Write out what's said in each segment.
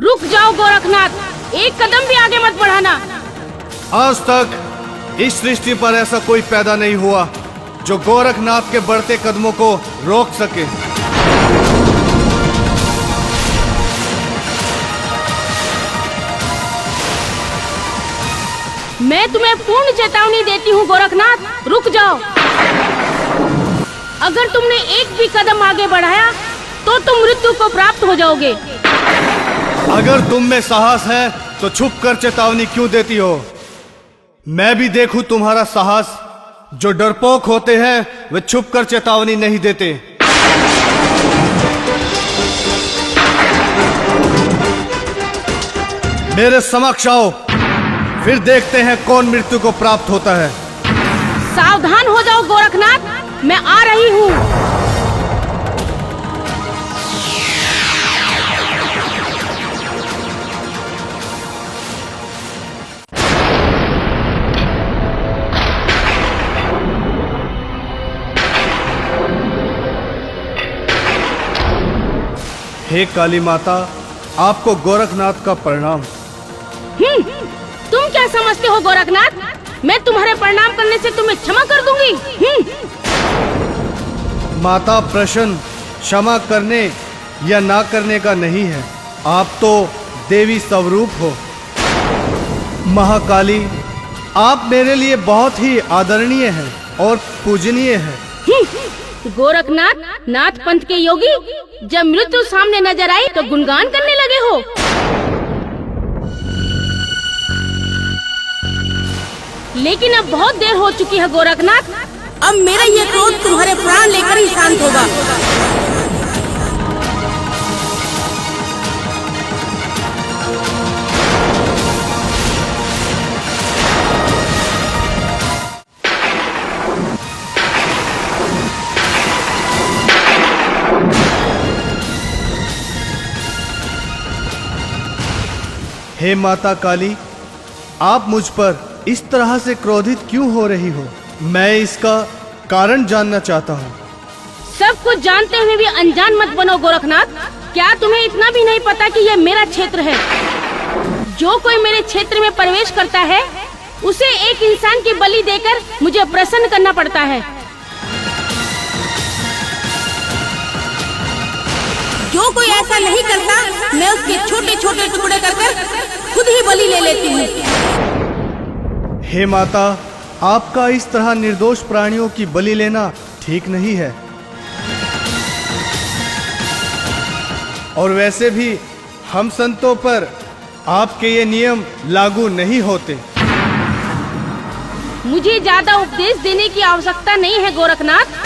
रुक जाओ गोरखनाथ, एक कदम भी आगे मत बढ़ाना। आज तक इस सृष्टि पर ऐसा कोई पैदा नहीं हुआ जो गोरखनाथ के बढ़ते कदमों को रोक सके। मैं तुम्हें पूर्ण चेतावनी देती हूँ गोरखनाथ, रुक जाओ। अगर तुमने एक भी कदम आगे बढ़ाया तो तुम मृत्यु को प्राप्त हो जाओगे। अगर तुम में साहस है तो छुप कर चेतावनी क्यों देती हो? मैं भी देखूं तुम्हारा साहस। जो डरपोक होते हैं वे छुप कर चेतावनी नहीं देते। मेरे समक्ष आओ, फिर देखते हैं कौन मृत्यु को प्राप्त होता है। सावधान हो जाओ गोरखनाथ, मैं आ रही हूँ। हे काली माता, आपको गोरखनाथ का प्रणाम। तुम क्या समझते हो गोरखनाथ? मैं तुम्हारे प्रणाम करने से तुम्हें क्षमा कर दूंगी। माता, प्रश्न क्षमा करने या ना करने का नहीं है। आप तो देवी स्वरूप हो। महाकाली, आप मेरे लिए बहुत ही आदरणीय हैं और पूजनीय हैं। गोरखनाथ, नाथ पंथ के योगी, जब मृत्यु सामने नजर आई तो गुणगान करने लगे हो। लेकिन अब बहुत देर हो चुकी है गोरखनाथ। अब मेरा ये क्रोध तुम्हारे प्राण लेकर ही शांत होगा। हे माता काली, आप मुझ पर इस तरह से क्रोधित क्यों हो रही हो? मैं इसका कारण जानना चाहता हूँ। सब कुछ जानते हुए भी अनजान मत बनो गोरखनाथ। क्या तुम्हें इतना भी नहीं पता कि यह मेरा क्षेत्र है? जो कोई मेरे क्षेत्र में प्रवेश करता है उसे एक इंसान की बलि देकर मुझे प्रसन्न करना पड़ता है। जो कोई ऐसा नहीं करता, मैं उसके छोटे छोटे टुकड़े कर खुद ही बलि ले लेती हूँ। हे माता, आपका इस तरह निर्दोष प्राणियों की बलि लेना ठीक नहीं है। और वैसे भी हम संतों पर आपके ये नियम लागू नहीं होते। मुझे ज्यादा उपदेश देने की आवश्यकता नहीं है गोरखनाथ।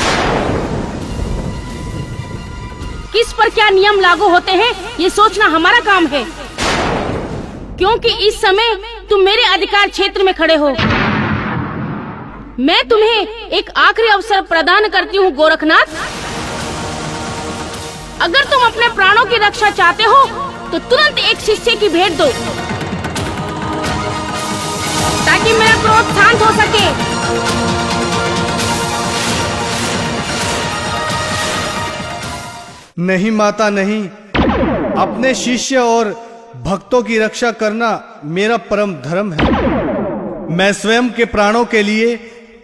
किस पर क्या नियम लागू होते हैं ये सोचना हमारा काम है, क्योंकि इस समय तुम मेरे अधिकार क्षेत्र में खड़े हो। मैं तुम्हें एक आखिरी अवसर प्रदान करती हूँ गोरखनाथ। अगर तुम अपने प्राणों की रक्षा चाहते हो तो तुरंत एक शिष्य की भेंट दो, ताकि मेरा क्रोध शांत हो सके। नहीं माता, नहीं। अपने शिष्य और भक्तों की रक्षा करना मेरा परम धर्म है। मैं स्वयं के प्राणों के लिए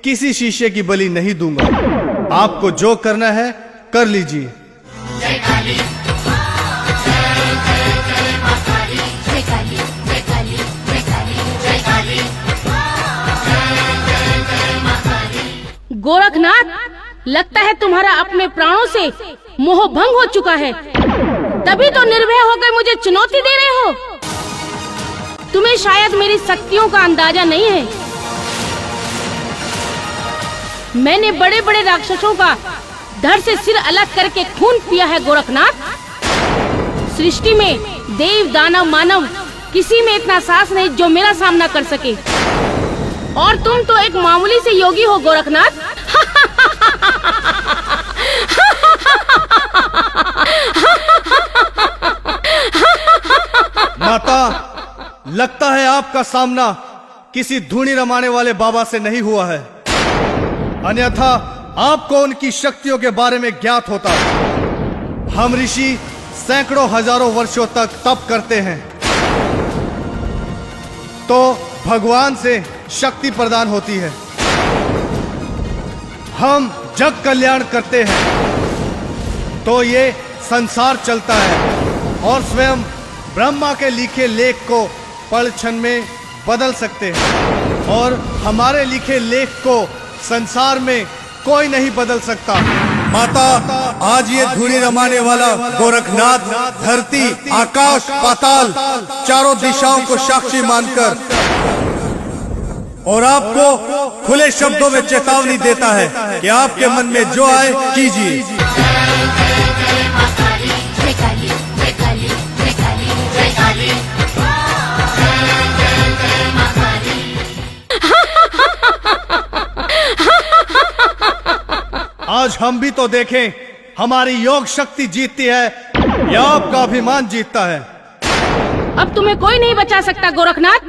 किसी शिष्य की बलि नहीं दूंगा। आपको जो करना है कर लीजिए। जय काली, जय जय जय मां काली, जय काली, जय काली, जय काली, जय काली, जय जय जय मां काली। गोरखनाथ, लगता है तुम्हारा अपने प्राणों से मोह भंग हो चुका है, तभी तो निर्भय होकर मुझे चुनौती दे रहे हो। तुम्हें शायद मेरी शक्तियों का अंदाजा नहीं है। मैंने बड़े बड़े राक्षसों का धड़ से सिर अलग करके खून पिया है गोरखनाथ। सृष्टि में देव, दानव, मानव किसी में इतना साहस नहीं जो मेरा सामना कर सके। और तुम तो एक मामूली से योगी हो गोरखनाथ। माता, लगता है आपका सामना किसी धूनी रमाने वाले बाबा से नहीं हुआ है, अन्यथा आपको उनकी शक्तियों के बारे में ज्ञात होता। हम ऋषि सैकड़ों हजारों वर्षों तक तप करते हैं तो भगवान से शक्ति प्रदान होती है। हम जग कल्याण करते हैं तो ये संसार चलता है और स्वयं ब्रह्मा के लिखे लेख को पल क्षण में बदल सकते हैं और हमारे लिखे लेख को संसार में कोई नहीं बदल सकता। माता, आज ये धूनी रमाने वाला गोरखनाथ धरती, आकाश, पाताल चारों दिशाओं को साक्षी मानकर और आपको खुले शब्दों में चेतावनी देता है कि आपके मन में जो आए कीजिए। जय काली, जय काली, जय काली, जय काली, जय मां काली। आज हम भी तो देखें हमारी योग शक्ति जीतती है या आपका अभिमान जीतता है। अब तुम्हें कोई नहीं बचा सकता गोरखनाथ।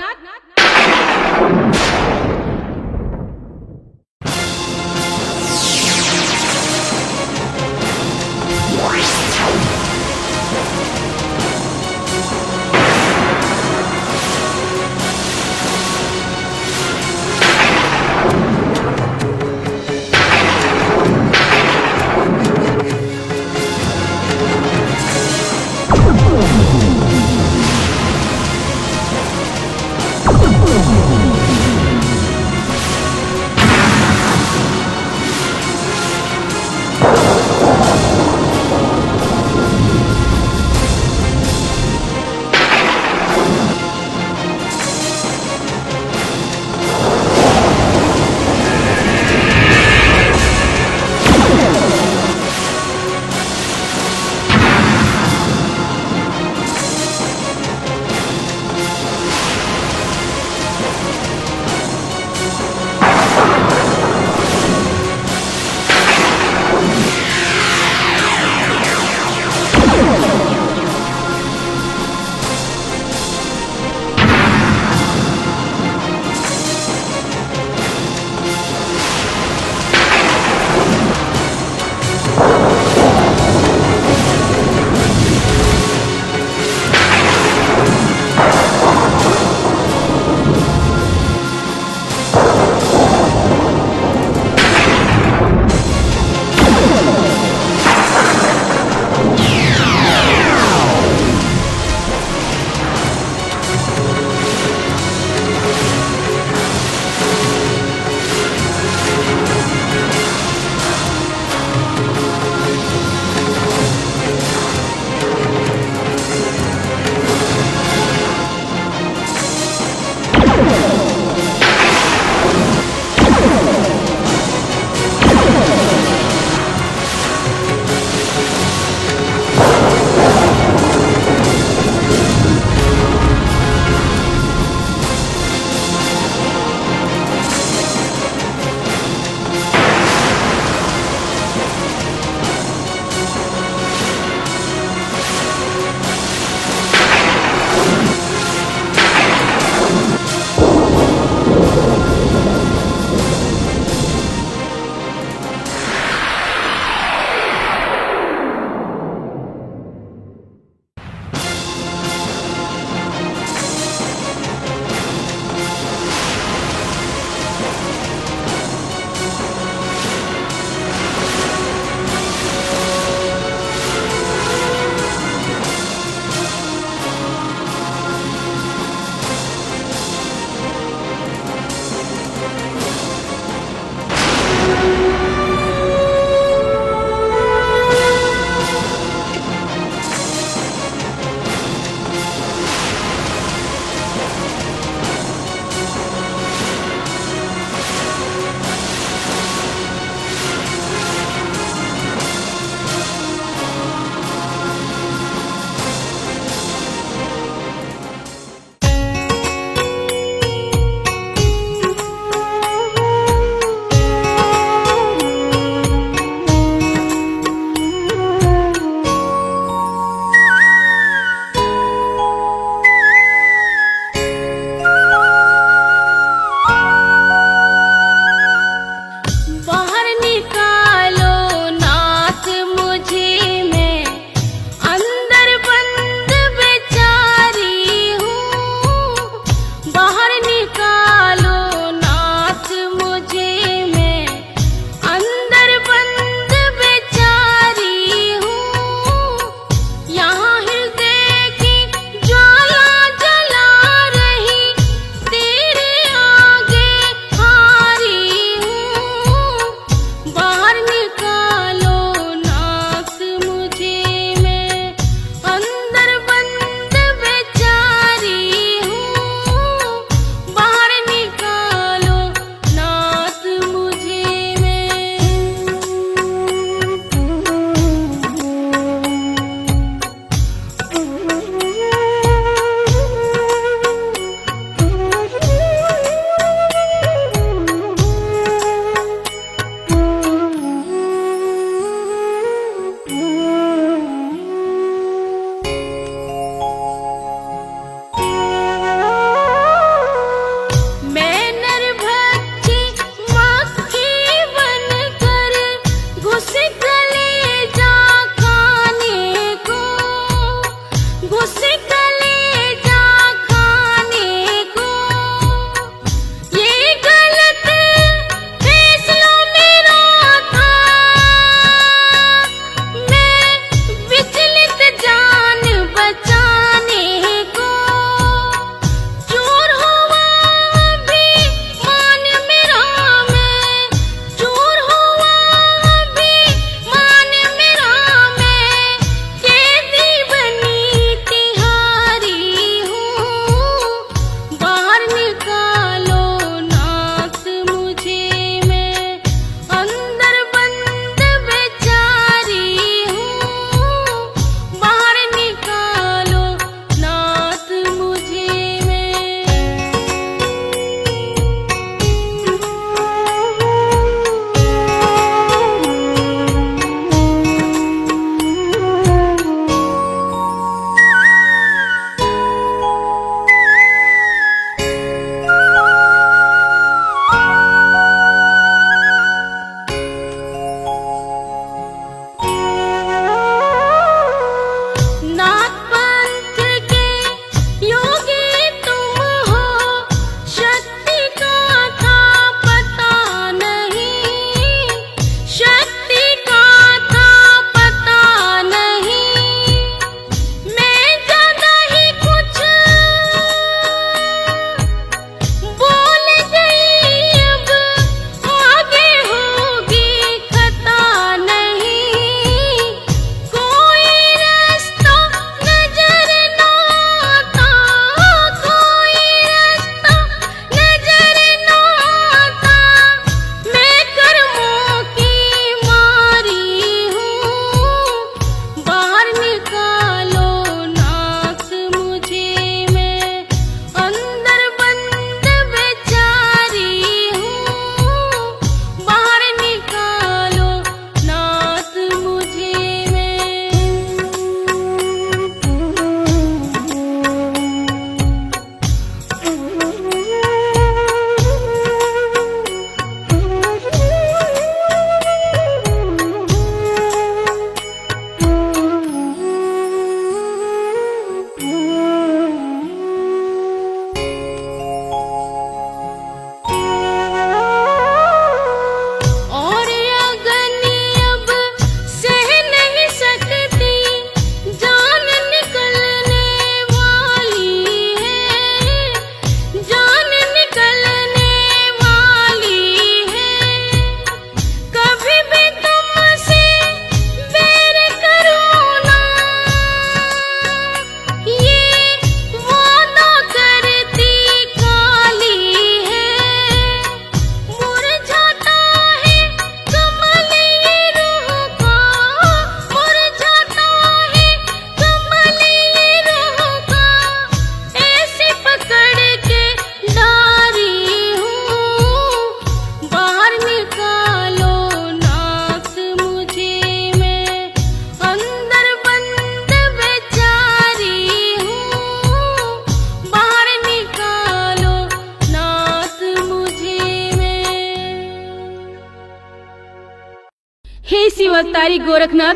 ऐसी अवतारी गोरखनाथ,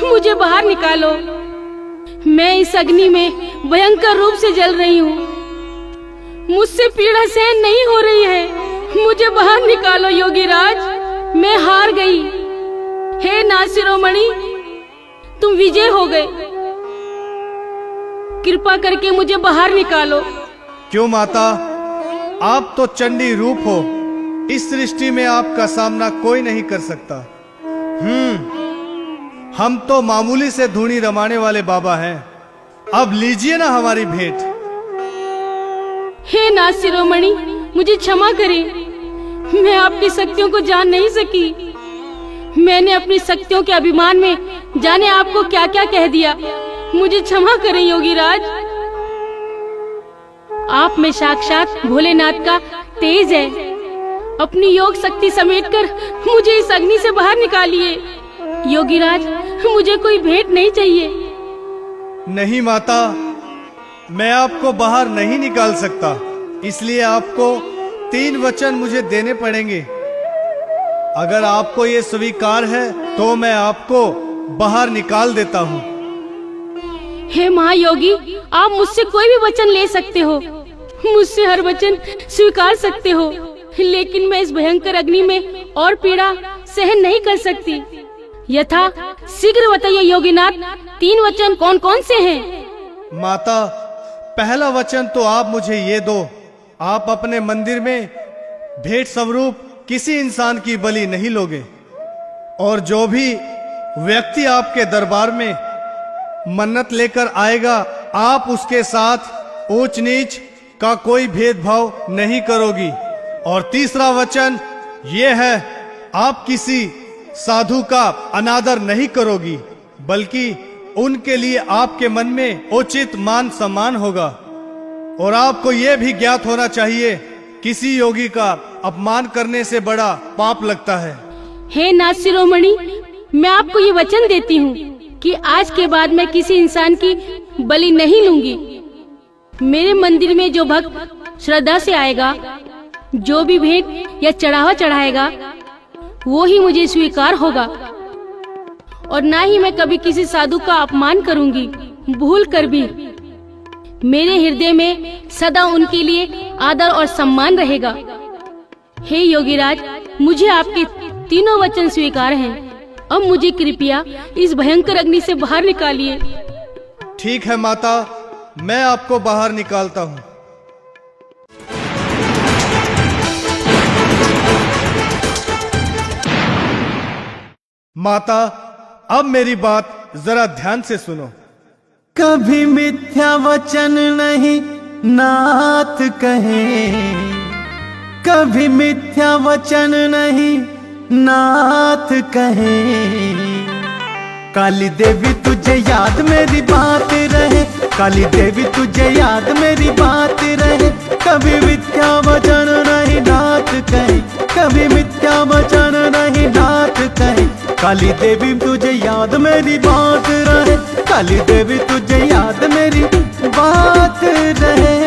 मुझे बाहर निकालो। मैं इस अग्नि में भयंकर रूप से जल रही हूँ। मुझसे पीड़ा सहन नहीं हो रही है। मुझे बाहर निकालो योगीराज, मैं हार गई। हे नाथ शिरोमणि, तुम विजय हो गए। कृपा करके मुझे बाहर निकालो। क्यों माता, आप तो चंडी रूप हो। इस सृष्टि में आपका सामना कोई नहीं कर सकता। हम तो मामूली से धूनी रमाने वाले बाबा हैं। अब लीजिए ना हमारी भेंट। हे नाथ शिरोमणि, मुझे क्षमा करें। मैं आपकी शक्तियों को जान नहीं सकी। मैंने अपनी शक्तियों के अभिमान में जाने आपको क्या क्या कह दिया। मुझे क्षमा करें योगीराज। आप में साक्षात भोलेनाथ का तेज है। अपनी योग शक्ति समेटकर मुझे इस अग्नि से बाहर निकालिए। योगीराज, मुझे कोई भेंट नहीं चाहिए। नहीं माता, मैं आपको बाहर नहीं निकाल सकता। इसलिए आपको 3 वचन मुझे देने पड़ेंगे। अगर आपको ये स्वीकार है तो मैं आपको बाहर निकाल देता हूँ। हे महायोगी, आप मुझसे कोई भी वचन ले सकते हो। मुझसे हर वचन स्वीकार सकते हो, लेकिन मैं इस भयंकर अग्नि में और पीड़ा सहन नहीं कर सकती। यथा शीघ्र बताइए योगीनाथ, 3 वचन कौन कौन से हैं? माता, पहला वचन तो आप मुझे ये दो। आप अपने मंदिर में भेंट स्वरूप किसी इंसान की बलि नहीं लोगे, और जो भी व्यक्ति आपके दरबार में मन्नत लेकर आएगा, आप उसके साथ ऊंच नीच का कोई भेदभाव नहीं करोगी। और तीसरा वचन ये है, आप किसी साधु का अनादर नहीं करोगी, बल्कि उनके लिए आपके मन में उचित मान सम्मान होगा। और आपको यह भी ज्ञात होना चाहिए, किसी योगी का अपमान करने से बड़ा पाप लगता है। हे नाथ शिरोमणि, मैं आपको ये वचन देती हूँ कि आज के बाद मैं किसी इंसान की बलि नहीं लूंगी। मेरे मंदिर में जो भक्त श्रद्धा से आएगा, जो भी भेंट या चढ़ावा चढ़ाएगा, वो ही मुझे स्वीकार होगा। और ना ही मैं कभी किसी साधु का अपमान करूंगी, भूल कर भी। मेरे हृदय में सदा उनके लिए आदर और सम्मान रहेगा। हे योगीराज, मुझे आपके 3 वचन स्वीकार हैं। अब मुझे कृपया इस भयंकर अग्नि से बाहर निकालिए। ठीक है माता, मैं आपको बाहर निकालता हूँ। माता, अब मेरी बात जरा ध्यान से सुनो। कभी मिथ्या वचन नहीं नाथ कहे, कभी मिथ्या वचन नहीं नाथ कहे। काली देवी तुझे याद मेरी बात रहे, काली देवी तुझे याद मेरी बात रहे। कभी मिथ्या वचन नहीं नाथ कहे, कभी मिथ्या वचन नहीं नाथ कहे। काली देवी तुझे याद मेरी बात रहे, काली देवी तुझे याद मेरी बात रहे।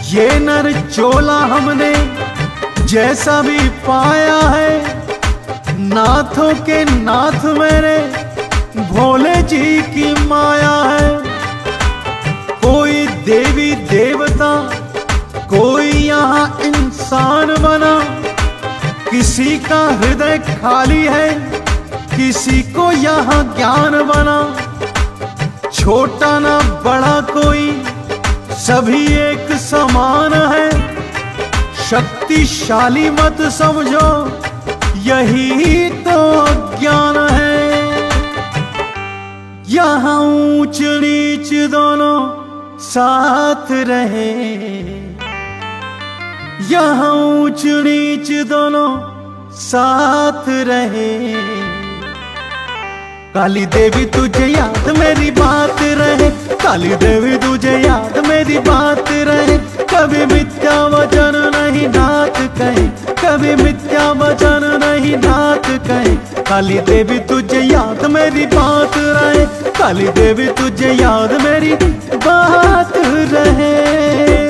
ये नर चोला हमने जैसा भी पाया है, नाथों के नाथ मेरे भोले जी की माया है। कोई देवी देवता, कोई यहाँ इंसान बना। किसी का हृदय खाली है, किसी को यहाँ ज्ञान बना। छोटा ना बड़ा कोई, सभी एक समान है। शक्तिशाली मत समझो, यही तो ज्ञान है। यहाँ ऊंच नीच दोनों साथ रहे, यहाँ ऊंच नीच दोनों साथ रहे। काली देवी तुझे याद मेरी बात रहे, काली देवी तुझे याद मेरी बात रहे। कभी मिथ्या वचन नहीं नाथ कहे, कभी मिथ्या वचन नहीं नाथ कहे। काली देवी तुझे याद मेरी बात रहे, काली देवी तुझे याद मेरी बात रहे।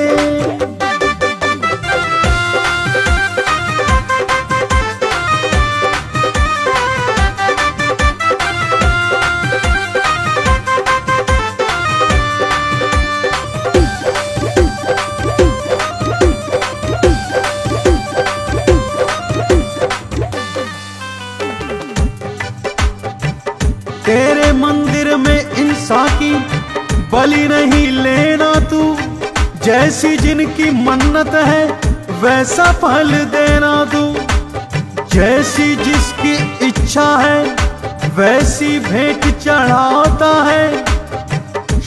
तेरे मंदिर में इंसान की बलि नहीं लेना तू, जैसी जिनकी मन्नत है वैसा फल देना तू। जैसी जिसकी इच्छा है वैसी भेंट चढ़ाता है,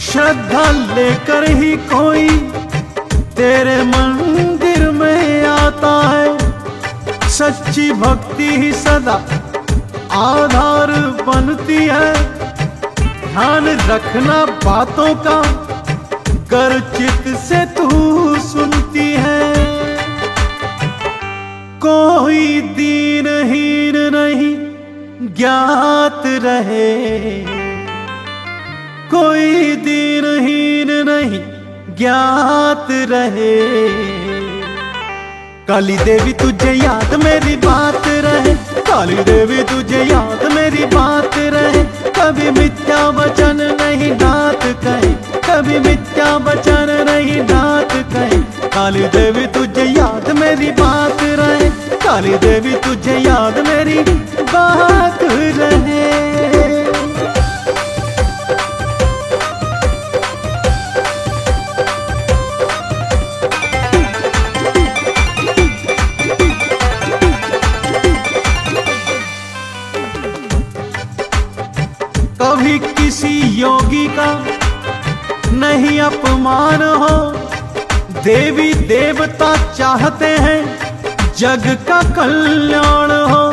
श्रद्धा लेकर ही कोई तेरे मंदिर में आता है। सच्ची भक्ति ही सदा आधार बनती है, ध्यान रखना बातों का कर चित से तू सुनती है। कोई दीनहीन नहीं ज्ञात रहे, कोई दीनहीन नहीं ज्ञात रहे। काली देवी तुझे याद मेरी बात रहे, काली देवी तुझे याद मेरी बात रहे। कभी मिथ्या वचन नहीं नाथ कहे, कभी मिथ्या वचन नहीं नाथ कहे। काली देवी तुझे याद मेरी बात रहे, काली देवी तुझे याद मेरी बात रहे। कभी किसी योगी का नहीं अपमान हो, देवी देवता चाहते हैं जग का कल्याण हो।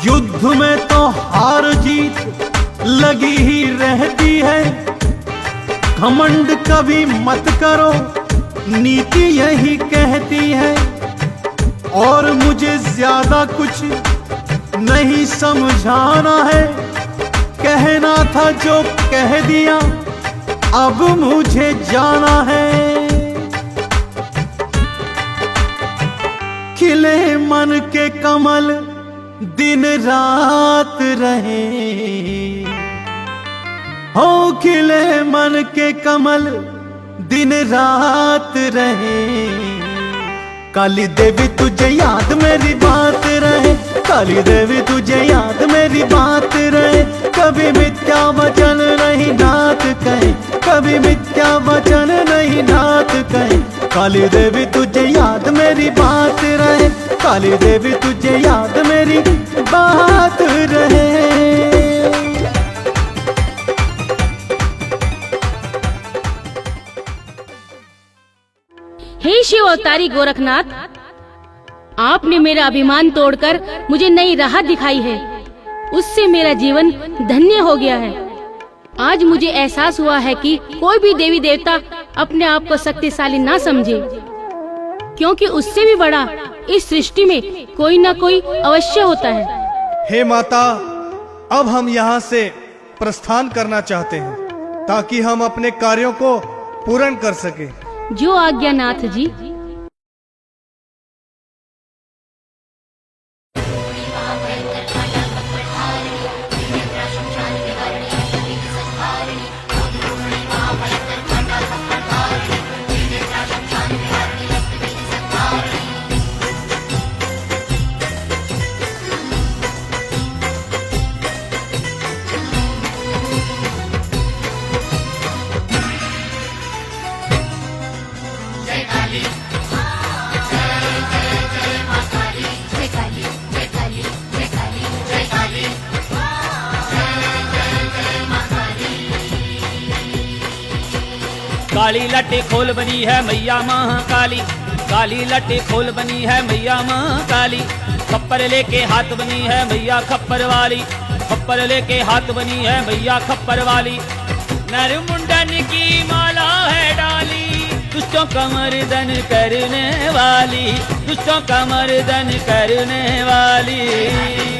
युद्ध में तो हार जीत लगी ही रहती है, घमंड कभी मत करो नीति यही कहती है। और मुझे ज्यादा कुछ नहीं समझाना है, कहना था जो कह दिया अब मुझे जाना है। खिले मन के कमल दिन रात रहे, हो खिले मन के कमल दिन रात रहे। काली देवी तुझे याद मेरी बात रहे, काली देवी तुझे याद मेरी बात रहे। कभी मिथ्या वचन नहीं नाथ कहे, कभी मिथ्या वचन नहीं नाथ कहे। काली देवी तुझे याद मेरी बात रहे, काली देवी तुझे याद मेरी बात रहे। हे शिव अवतारी गोरखनाथ, आपने मेरा अभिमान तोड़कर मुझे नई राह दिखाई है, उससे मेरा जीवन धन्य हो गया है। आज मुझे एहसास हुआ है कि कोई भी देवी देवता अपने आप को शक्तिशाली ना समझे, क्योंकि उससे भी बड़ा इस सृष्टि में कोई ना कोई अवश्य होता है। हे माता, अब हम यहाँ से प्रस्थान करना चाहते हैं ताकि हम अपने कार्यों को पूर्ण कर सके। जो आज्ञा नाथ जी। काली लट्टे खोल बनी है मैया महाकाली, काली लट्टे खोल बनी है मैया महाकाली। खप्पर लेके हाथ बनी है मैया खप्पर वाली, खप्पर लेके हाथ बनी है मैया खप्पर वाली। नर मुंडन की माला है डाली, दुष्टों का मर्दन करने वाली, दुष्टों का मर्दन करने वाली।